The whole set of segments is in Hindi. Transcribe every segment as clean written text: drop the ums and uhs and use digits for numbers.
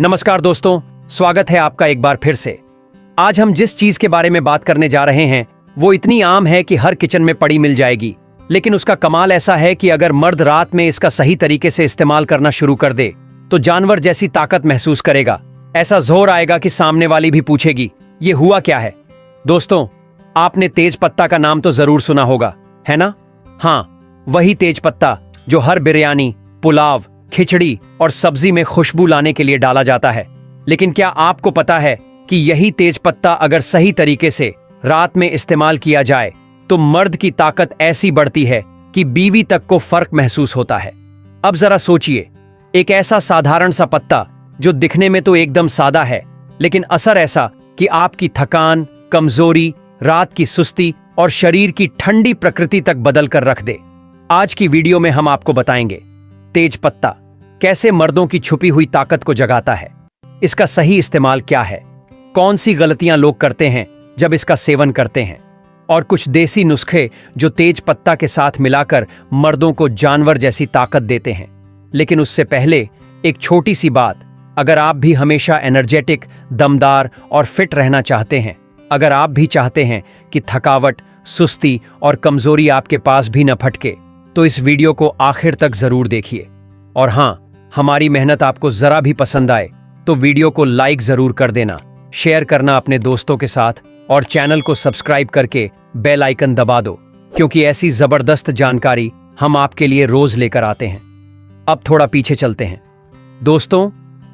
नमस्कार दोस्तों, स्वागत है आपका एक बार फिर से। आज हम जिस चीज के बारे में बात करने जा रहे हैं वो इतनी आम है कि हर किचन में पड़ी मिल जाएगी, लेकिन उसका कमाल ऐसा है कि अगर मर्द रात में इसका सही तरीके से इस्तेमाल करना शुरू कर दे तो जानवर जैसी ताकत महसूस करेगा। ऐसा जोर आएगा कि सामने वाली भी पूछेगी ये हुआ क्या है। दोस्तों, आपने तेज पत्ता का नाम तो जरूर सुना होगा, है ना? हाँ, वही तेज पत्ता जो हर बिरयानी, पुलाव, खिचड़ी और सब्जी में खुशबू लाने के लिए डाला जाता है। लेकिन क्या आपको पता है कि यही तेज पत्ता अगर सही तरीके से रात में इस्तेमाल किया जाए तो मर्द की ताकत ऐसी बढ़ती है कि बीवी तक को फर्क महसूस होता है। अब जरा सोचिए, एक ऐसा साधारण सा पत्ता जो दिखने में तो एकदम सादा है, लेकिन असर ऐसा कि आपकी थकान, कमजोरी, रात की सुस्ती और शरीर की ठंडी प्रकृति तक बदल कर रख दे। आज की वीडियो में हम आपको बताएंगे तेज पत्ता कैसे मर्दों की छुपी हुई ताकत को जगाता है, इसका सही इस्तेमाल क्या है, कौन सी गलतियां लोग करते हैं जब इसका सेवन करते हैं, और कुछ देसी नुस्खे जो तेज पत्ता के साथ मिलाकर मर्दों को जानवर जैसी ताकत देते हैं। लेकिन उससे पहले एक छोटी सी बात, अगर आप भी हमेशा एनर्जेटिक, दमदार और फिट रहना चाहते हैं, अगर आप भी चाहते हैं कि थकावट, सुस्ती और कमजोरी आपके पास भी न फटके, तो इस वीडियो को आखिर तक जरूर देखिए। और हाँ, हमारी मेहनत आपको जरा भी पसंद आए तो वीडियो को लाइक जरूर कर देना, शेयर करना अपने दोस्तों के साथ और चैनल को सब्सक्राइब करके बेल आइकन दबा दो, क्योंकि ऐसी जबरदस्त जानकारी हम आपके लिए रोज लेकर आते हैं। अब थोड़ा पीछे चलते हैं। दोस्तों,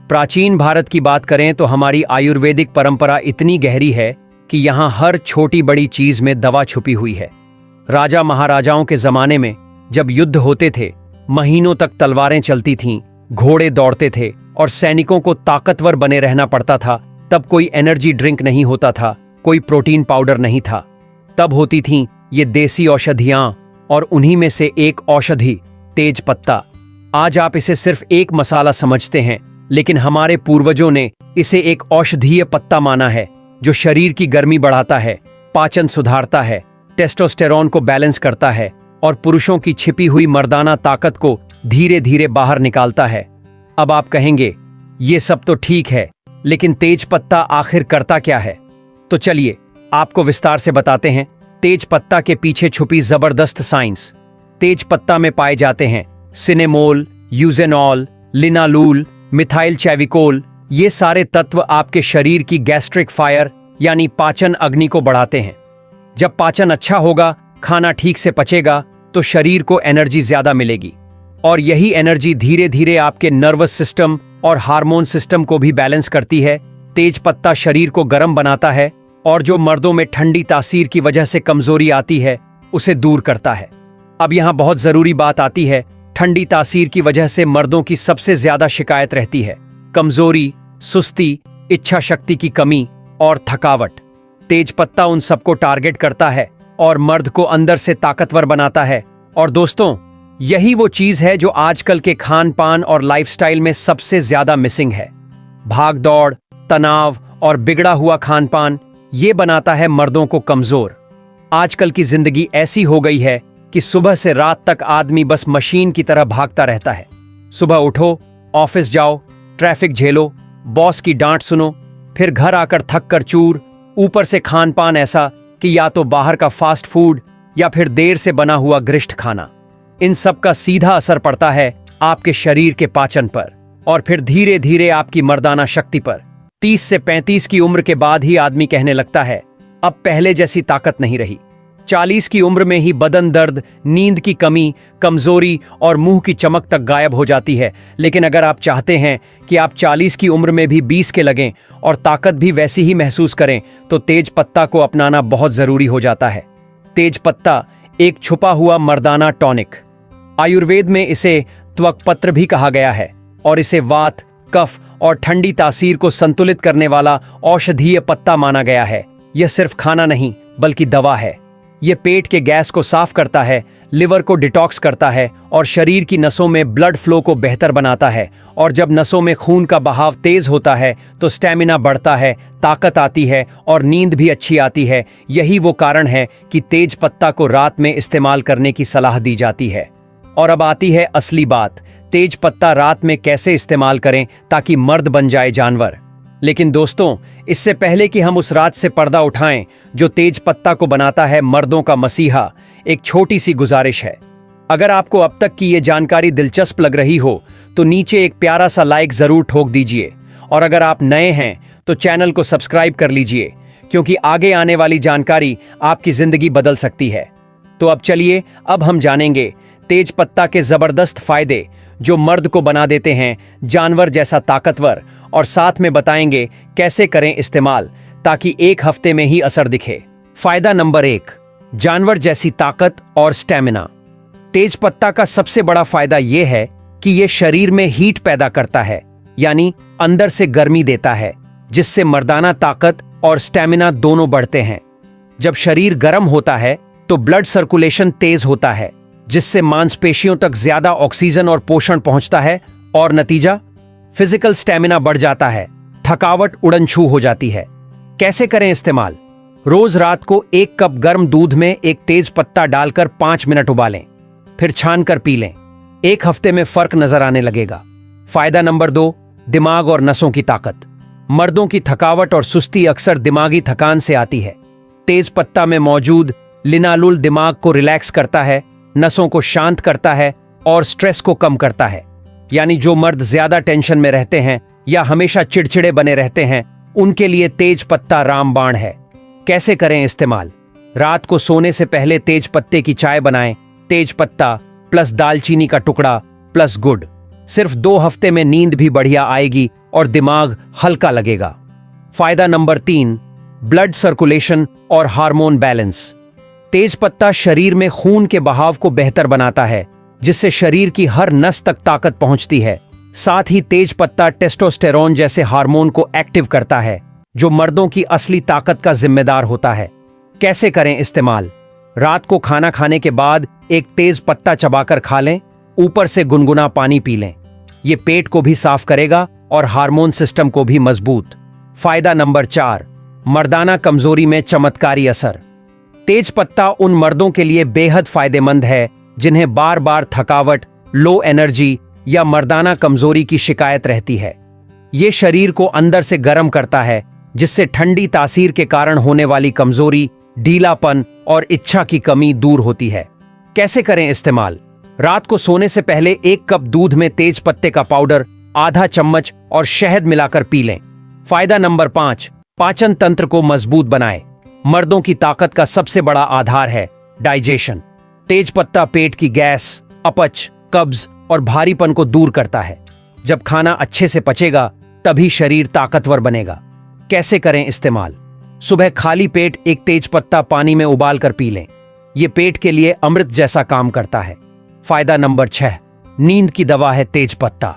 प्राचीन भारत की बात करें तो हमारी आयुर्वेदिक परंपरा इतनी गहरी है कि यहाँ हर छोटी बड़ी चीज में दवा छुपी हुई है। राजा महाराजाओं के जमाने में जब युद्ध होते थे, महीनों तक तलवारें चलती थीं, घोड़े दौड़ते थे और सैनिकों को ताकतवर बने रहना पड़ता था, तब कोई एनर्जी ड्रिंक नहीं होता था, कोई प्रोटीन पाउडर नहीं था। तब होती थीं ये देसी औषधियां, और उन्हीं में से एक औषधि तेज पत्ता। आज आप इसे सिर्फ एक मसाला समझते हैं, लेकिन हमारे पूर्वजों ने इसे एक औषधीय पत्ता माना है जो शरीर की गर्मी बढ़ाता है, पाचन सुधारता है, टेस्टोस्टेरोन को बैलेंस करता है और पुरुषों की छिपी हुई मर्दाना ताकत को धीरे धीरे बाहर निकालता है। अब आप कहेंगे ये सब तो ठीक है, लेकिन तेज पत्ता आखिर करता क्या है? तो चलिए आपको विस्तार से बताते हैं तेज पत्ता के पीछे छुपी जबरदस्त साइंस। तेज पत्ता में पाए जाते हैं सिनेमोल, यूजेनॉल, लिनालूल, मिथाइल चैविकोल। ये सारे तत्व आपके शरीर की गैस्ट्रिक फायर यानी पाचन अग्नि को बढ़ाते हैं। जब पाचन अच्छा होगा, खाना ठीक से पचेगा, तो शरीर को एनर्जी ज्यादा मिलेगी, और यही एनर्जी धीरे धीरे आपके नर्वस सिस्टम और हार्मोन सिस्टम को भी बैलेंस करती है। तेज पत्ता शरीर को गर्म बनाता है और जो मर्दों में ठंडी तासीर की वजह से कमजोरी आती है उसे दूर करता है। अब यहाँ बहुत जरूरी बात आती है, ठंडी तासीर की वजह से मर्दों की सबसे ज्यादा शिकायत रहती है कमजोरी, सुस्ती, इच्छा शक्ति की कमी और थकावट। तेज पत्ता उन सबको टारगेट करता है और मर्द को अंदर से ताकतवर बनाता है। और दोस्तों, यही वो चीज है जो आजकल के खान पान और लाइफस्टाइल में सबसे ज्यादा मिसिंग है। भाग दौड़, तनाव और बिगड़ा हुआ खान पान, ये बनाता है मर्दों को कमजोर। आजकल की जिंदगी ऐसी हो गई है कि सुबह से रात तक आदमी बस मशीन की तरह भागता रहता है। सुबह उठो, ऑफिस जाओ, ट्रैफिक झेलो, बॉस की डांट सुनो, फिर घर आकर थक कर चूर, ऊपर से खान पान ऐसा कि या तो बाहर का फास्ट फूड या फिर देर से बना हुआ ग्रिष्ट खाना। इन सब का सीधा असर पड़ता है आपके शरीर के पाचन पर और फिर धीरे धीरे आपकी मर्दाना शक्ति पर। 30 से 35 की उम्र के बाद ही आदमी कहने लगता है अब पहले जैसी ताकत नहीं रही। 40 की उम्र में ही बदन दर्द, नींद की कमी, कमजोरी और मुंह की चमक तक गायब हो जाती है। लेकिन अगर आप चाहते हैं कि आप 40 की उम्र में भी 20 के लगें और ताकत भी वैसी ही महसूस करें, तो तेज पत्ता को अपनाना बहुत जरूरी हो जाता है। तेज पत्ता एक छुपा हुआ मर्दाना टॉनिक। आयुर्वेद में इसे त्वकपत्र भी कहा गया है और इसे वात, कफ और ठंडी तासीर को संतुलित करने वाला औषधीय पत्ता माना गया है। यह सिर्फ खाना नहीं बल्कि दवा है। यह पेट के गैस को साफ करता है, लिवर को डिटॉक्स करता है और शरीर की नसों में ब्लड फ्लो को बेहतर बनाता है। और जब नसों में खून का बहाव तेज होता है तो स्टैमिना बढ़ता है, ताकत आती है और नींद भी अच्छी आती है। यही वो कारण है कि तेज पत्ता को रात में इस्तेमाल करने की सलाह दी जाती है। और अब आती है असली बात, तेज पत्ता रात में कैसे इस्तेमाल करें ताकि मर्द बन जाए जानवर। लेकिन दोस्तों, इससे पहले कि हम उस राज से पर्दा उठाएं जो तेज पत्ता को बनाता है मर्दों का मसीहा, एक छोटी सी गुजारिश है। अगर आपको अब तक की ये जानकारी दिलचस्प लग रही हो तो नीचे एक प्यारा सा लाइक जरूर ठोक दीजिए, और अगर आप नए हैं तो चैनल को सब्सक्राइब कर लीजिए, क्योंकि आगे आने वाली जानकारी आपकी जिंदगी बदल सकती है। तो अब चलिए, अब हम जानेंगे तेज पत्ता के जबरदस्त फायदे जो मर्द को बना देते हैं जानवर जैसा ताकतवर, और साथ में बताएंगे कैसे करें इस्तेमाल ताकि एक हफ्ते में ही असर दिखे। फायदा नंबर 1, जानवर जैसी ताकत और स्टेमिना। तेज पत्ता का सबसे बड़ा फायदा यह है कि यह शरीर में हीट पैदा करता है, यानी अंदर से गर्मी देता है, जिससे मर्दाना ताकत और स्टेमिना दोनों बढ़ते हैं। जब शरीर गर्म होता है तो ब्लड सर्कुलेशन तेज होता है, जिससे मांसपेशियों तक ज्यादा ऑक्सीजन और पोषण पहुंचता है, और नतीजा फिजिकल स्टेमिना बढ़ जाता है, थकावट उड़नछू हो जाती है। कैसे करें इस्तेमाल? रोज रात को 1 कप गर्म दूध में एक तेज पत्ता डालकर 5 मिनट उबालें, फिर छान कर पी लें। 1 हफ्ते में फर्क नजर आने लगेगा। फायदा नंबर 2, दिमाग और नसों की ताकत। मर्दों की थकावट और सुस्ती अक्सर दिमागी थकान से आती है। तेज पत्ता में मौजूद लिनालुल दिमाग को रिलैक्स करता है, नसों को शांत करता है और स्ट्रेस को कम करता है। यानी जो मर्द ज्यादा टेंशन में रहते हैं या हमेशा चिड़चिड़े बने रहते हैं, उनके लिए तेज पत्ता रामबाण है। कैसे करें इस्तेमाल? रात को सोने से पहले तेज पत्ते की चाय बनाएं। तेज पत्ता प्लस दालचीनी का टुकड़ा प्लस गुड़। सिर्फ 2 हफ्ते में नींद भी बढ़िया आएगी और दिमाग हल्का लगेगा। फायदा नंबर 3, ब्लड सर्कुलेशन और हार्मोन बैलेंस। तेज पत्ता शरीर में खून के बहाव को बेहतर बनाता है, जिससे शरीर की हर नस तक ताकत पहुंचती है। साथ ही तेज पत्ता टेस्टोस्टेरोन जैसे हार्मोन को एक्टिव करता है, जो मर्दों की असली ताकत का जिम्मेदार होता है। कैसे करें इस्तेमाल? रात को खाना खाने के बाद एक तेज पत्ता चबाकर खा लें, ऊपर से गुनगुना पानी पी लें। यह पेट को भी साफ करेगा और हार्मोन सिस्टम को भी मजबूत। फायदा नंबर 4, मर्दाना कमजोरी में चमत्कारी असर। तेज पत्ता उन मर्दों के लिए बेहद फायदेमंद है जिन्हें बार बार थकावट, लो एनर्जी या मर्दाना कमजोरी की शिकायत रहती है। यह शरीर को अंदर से गर्म करता है, जिससे ठंडी तासीर के कारण होने वाली कमजोरी, ढीलापन और इच्छा की कमी दूर होती है। कैसे करें इस्तेमाल? रात को सोने से पहले 1 कप दूध में तेज पत्ते का पाउडर, आधा चम्मच और शहद मिलाकर पी लें। फायदा नंबर 5, पाचन तंत्र को मजबूत बनाए। मर्दों की ताकत का सबसे बड़ा आधार है डाइजेशन। तेज पत्ता पेट की गैस, अपच, कब्ज और भारीपन को दूर करता है। जब खाना अच्छे से पचेगा तभी शरीर ताकतवर बनेगा। कैसे करें इस्तेमाल? सुबह खाली पेट एक तेज पत्ता पानी में उबाल कर पी लें। यह पेट के लिए अमृत जैसा काम करता है। फायदा नंबर 6, नींद की दवा है तेज पत्ता।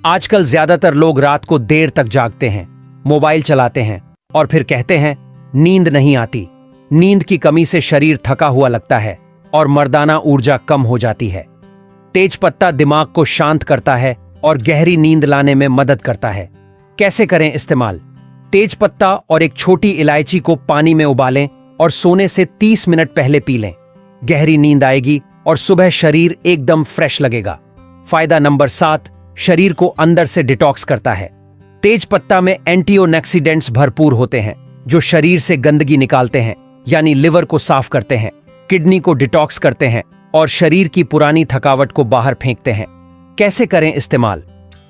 आजकल ज्यादातर लोग रात को देर तक जागते हैं, मोबाइल चलाते हैं और फिर कहते हैं नींद नहीं आती। नींद की कमी से शरीर थका हुआ लगता है और मर्दाना ऊर्जा कम हो जाती है। तेज पत्ता दिमाग को शांत करता है और गहरी नींद लाने में मदद करता है। कैसे करें इस्तेमाल? तेज पत्ता और एक छोटी इलायची को पानी में उबालें और सोने से 30 मिनट पहले पी लें। गहरी नींद आएगी और सुबह शरीर एकदम फ्रेश लगेगा। फायदा नंबर 7, शरीर को अंदर से डिटॉक्स करता है। तेज पत्ता में एंटीऑक्सीडेंट्स भरपूर होते हैं, जो शरीर से गंदगी निकालते हैं, यानी लिवर को साफ करते हैं, किडनी को डिटॉक्स करते हैं और शरीर की पुरानी थकावट को बाहर फेंकते हैं। कैसे करें इस्तेमाल?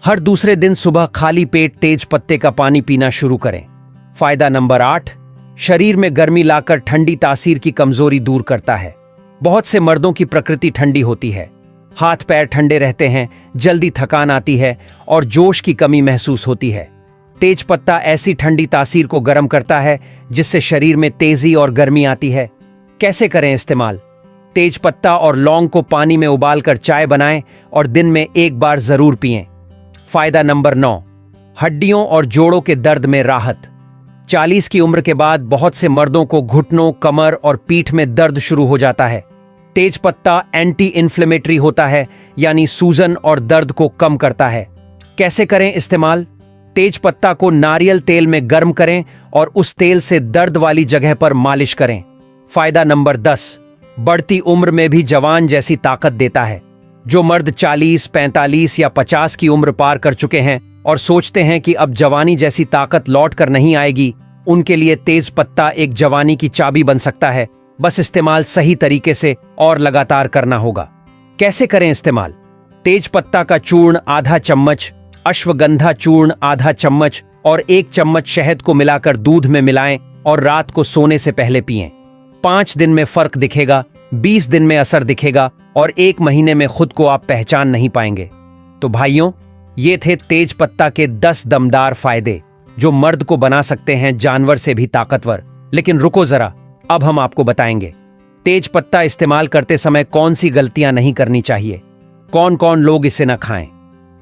हर दूसरे दिन सुबह खाली पेट तेज पत्ते का पानी पीना शुरू करें। फायदा नंबर 8, शरीर में गर्मी लाकर ठंडी तासीर की कमजोरी दूर करता है। बहुत से मर्दों की प्रकृति ठंडी होती है, हाथ पैर ठंडे रहते हैं, जल्दी थकान आती है और जोश की कमी महसूस होती है। तेज पत्ता ऐसी ठंडी तासीर को गर्म करता है, जिससे शरीर में तेजी और गर्मी आती है। कैसे करें इस्तेमाल? तेज पत्ता और लौंग को पानी में उबालकर चाय बनाएं और दिन में 1 बार जरूर पिएं। फायदा नंबर 9, हड्डियों और जोड़ों के दर्द में राहत। 40 की उम्र के बाद बहुत से मर्दों को घुटनों, कमर और पीठ में दर्द शुरू हो जाता है। तेज पत्ता एंटी इन्फ्लेमेटरी होता है, यानी सूजन और दर्द को कम करता है। कैसे करें इस्तेमाल? तेज पत्ता को नारियल तेल में गर्म करें और उस तेल से दर्द वाली जगह पर मालिश करें। फायदा नंबर 10, बढ़ती उम्र में भी जवान जैसी ताकत देता है। जो मर्द 40, 45 या 50 की उम्र पार कर चुके हैं और सोचते हैं कि अब जवानी जैसी ताकत लौट कर नहीं आएगी, उनके लिए तेज पत्ता एक जवानी की चाबी बन सकता है। बस इस्तेमाल सही तरीके से और लगातार करना होगा। कैसे करें इस्तेमाल? तेज पत्ता का चूर्ण आधा चम्मच, अश्वगंधा चूर्ण आधा चम्मच और 1 चम्मच शहद को मिलाकर दूध में मिलाएं और रात को सोने से पहले पिएं। 5 दिन में फर्क दिखेगा, 20 दिन में असर दिखेगा और 1 महीने में खुद को आप पहचान नहीं पाएंगे। तो भाइयों, ये थे तेज पत्ता के 10 दमदार फायदे जो मर्द को बना सकते हैं जानवर से भी ताकतवर। लेकिन रुको जरा, अब हम आपको बताएंगे तेज पत्ता इस्तेमाल करते समय कौन सी गलतियां नहीं करनी चाहिए, कौन कौन लोग इसे न खाएं,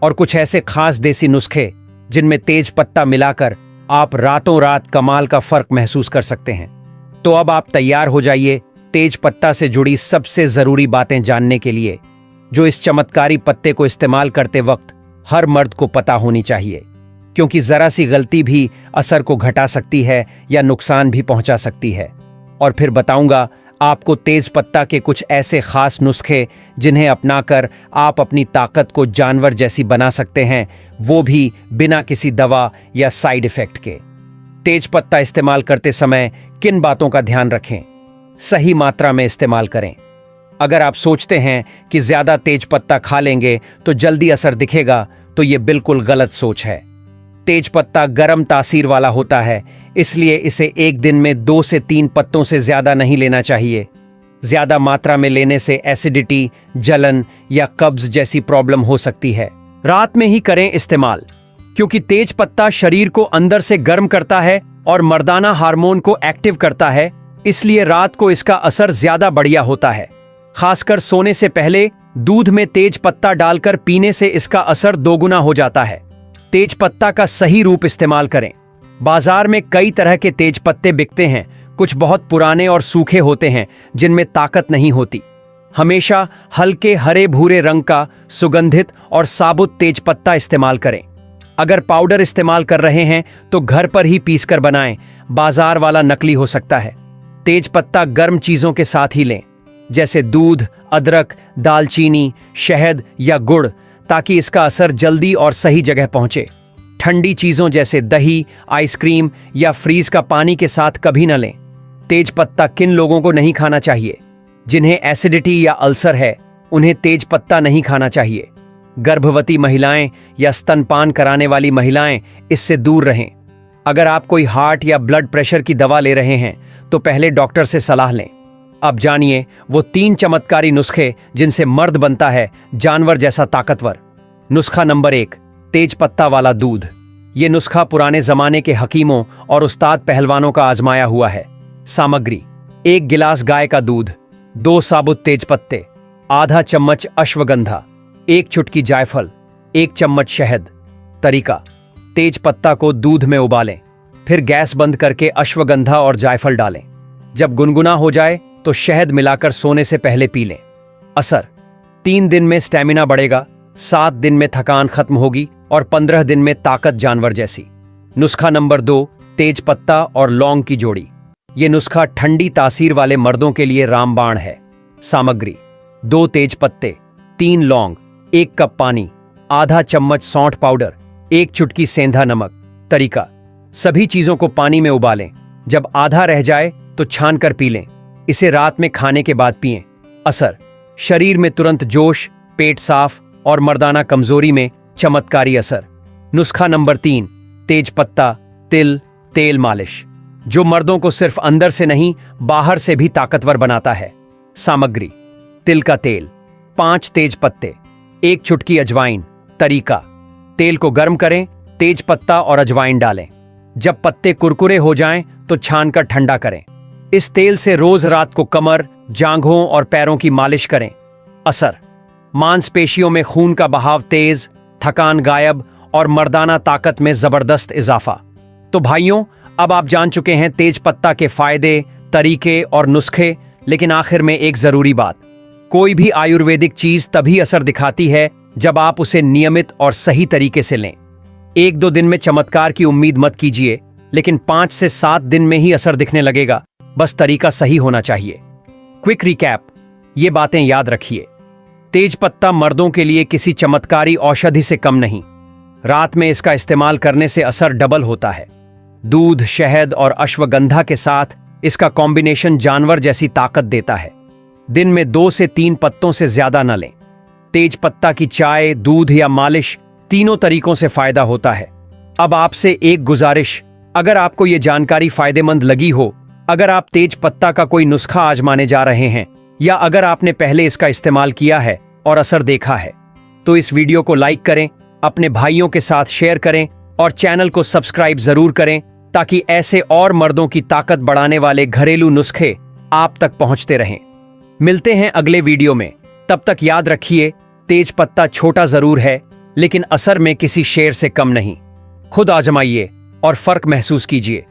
और कुछ ऐसे खास देसी नुस्खे जिनमें तेज पत्ता मिलाकर आप रातों रात कमाल का फर्क महसूस कर सकते हैं। तो अब आप तैयार हो जाइए तेज पत्ता से जुड़ी सबसे जरूरी बातें जानने के लिए, जो इस चमत्कारी पत्ते को इस्तेमाल करते वक्त हर मर्द को पता होनी चाहिए, क्योंकि जरा सी गलती भी असर को घटा सकती है या नुकसान भी पहुंचा सकती है। और फिर बताऊंगा आपको तेज पत्ता के कुछ ऐसे खास नुस्खे जिन्हें अपनाकर आप अपनी ताकत को जानवर जैसी बना सकते हैं, वो भी बिना किसी दवा या साइड इफेक्ट के। तेज पत्ता इस्तेमाल करते समय किन बातों का ध्यान रखें? सही मात्रा में इस्तेमाल करें। अगर आप सोचते हैं कि ज्यादा तेज पत्ता खा लेंगे तो जल्दी असर दिखेगा, तो यह बिल्कुल गलत सोच है। तेज पत्ता गर्म तासीर वाला होता है, इसलिए इसे एक दिन में 2 से 3 पत्तों से ज्यादा नहीं लेना चाहिए। ज्यादा मात्रा में लेने से एसिडिटी, जलन या कब्ज जैसी प्रॉब्लम हो सकती है। रात में ही करें इस्तेमाल, क्योंकि तेज पत्ता शरीर को अंदर से गर्म करता है और मर्दाना हार्मोन को एक्टिव करता है, इसलिए रात को इसका असर ज्यादा बढ़िया होता है। खासकर सोने से पहले दूध में तेज पत्ता डालकर पीने से इसका असर दोगुना हो जाता है। तेज पत्ता का सही रूप इस्तेमाल करें। बाजार में कई तरह के तेज पत्ते बिकते हैं। कुछ बहुत पुराने और सूखे होते हैं जिनमें ताकत नहीं होती। हमेशा हल्के हरे भूरे रंग का सुगंधित और साबुत तेज पत्ता इस्तेमाल करें। अगर पाउडर इस्तेमाल कर रहे हैं तो घर पर ही पीसकर बनाएं, बाजार वाला नकली हो सकता है। तेज पत्ता गर्म चीजों के साथ ही लें, जैसे दूध, अदरक, दालचीनी, शहद या गुड़, ताकि इसका असर जल्दी और सही जगह पहुंचे। ठंडी चीजों जैसे दही, आइसक्रीम या फ्रीज का पानी के साथ कभी न लें। तेज पत्ता किन लोगों को नहीं खाना चाहिए? जिन्हें एसिडिटी या अल्सर है, उन्हें तेज पत्ता नहीं खाना चाहिए। गर्भवती महिलाएं या स्तनपान कराने वाली महिलाएं इससे दूर रहें। अगर आप कोई हार्ट या ब्लड प्रेशर की दवा ले रहे हैं तो पहले डॉक्टर से सलाह लें। अब जानिए वो 3 चमत्कारी नुस्खे जिनसे मर्द बनता है जानवर जैसा ताकतवर। नुस्खा नंबर 1, तेज पत्ता वाला दूध। ये नुस्खा पुराने जमाने के हकीमों और उस्ताद पहलवानों का आजमाया हुआ है। सामग्री: 1 गिलास गाय का दूध, 2 साबुत तेज पत्ते, आधा चम्मच अश्वगंधा, 1 चुटकी जायफल, 1 चम्मच शहद। तरीका: तेज पत्ता को दूध में उबालें, फिर गैस बंद करके अश्वगंधा और जायफल डालें। जब गुनगुना हो जाए तो शहद मिलाकर सोने से पहले पी लें। असर: 3 दिन में स्टैमिना बढ़ेगा, 7 दिन में थकान खत्म होगी और 15 दिन में ताकत जानवर जैसी। नुस्खा नंबर 2, तेज पत्ता और लौंग की जोड़ी। यह नुस्खा ठंडी तासीर वाले मर्दों के लिए रामबाण है। सामग्री: 2 तेज पत्ते, 3 लौंग, 1 कप पानी, आधा चम्मच सौंठ पाउडर, 1 चुटकी सेंधा नमक। तरीका: सभी चीजों को पानी में उबालें, जब आधा रह जाए तो छान कर पी लें। इसे रात में खाने के बाद पिएं। असर: शरीर में तुरंत जोश, पेट साफ और मर्दाना कमजोरी में चमत्कारी असर। नुस्खा नंबर 3, तेज पत्ता, तिल, तेल मालिश, जो मर्दों को सिर्फ अंदर से नहीं बाहर से भी ताकतवर बनाता है। सामग्री: तिल का तेल, 5 तेज पत्ते, 1 चुटकी अजवाइन। तरीका: तेल को गर्म करें, तेज पत्ता और अजवाइन डालें। जब पत्ते कुरकुरे हो जाएं तो छानकर ठंडा करें। इस तेल से रोज रात को कमर, जांघों और पैरों की मालिश करें। असर: मांसपेशियों में खून का बहाव तेज, थकान गायब और मर्दाना ताकत में जबरदस्त इजाफा। तो भाइयों, अब आप जान चुके हैं तेज पत्ता के फायदे, तरीके और नुस्खे। लेकिन आखिर में एक जरूरी बात: कोई भी आयुर्वेदिक चीज तभी असर दिखाती है जब आप उसे नियमित और सही तरीके से लें। 1-2 दिन में चमत्कार की उम्मीद मत कीजिए, लेकिन 5 से 7 दिन में ही असर दिखने लगेगा। बस तरीका सही होना चाहिए। क्विक रिकैप: ये बातें याद रखिए। तेज पत्ता मर्दों के लिए किसी चमत्कारी औषधि से कम नहीं। रात में इसका इस्तेमाल करने से असर डबल होता है। दूध, शहद और अश्वगंधा के साथ इसका कॉम्बिनेशन जानवर जैसी ताकत देता है। दिन में 2 से 3 पत्तों से ज्यादा न लें। तेज पत्ता की चाय, दूध या मालिश, तीनों तरीकों से फायदा होता है। अब आपसे एक गुजारिश, अगर आपको ये जानकारी फायदेमंद लगी हो, अगर आप तेज पत्ता का कोई नुस्खा आजमाने जा रहे हैं या अगर आपने पहले इसका इस्तेमाल किया है और असर देखा है, तो इस वीडियो को लाइक करें, अपने भाइयों के साथ शेयर करें और चैनल को सब्सक्राइब जरूर करें ताकि ऐसे और मर्दों की ताकत बढ़ाने वाले घरेलू नुस्खे आप तक पहुंचते रहें। मिलते हैं अगले वीडियो में। तब तक याद रखिए, तेज पत्ता छोटा जरूर है लेकिन असर में किसी शेर से कम नहीं। खुद आजमाइए और फर्क महसूस कीजिए।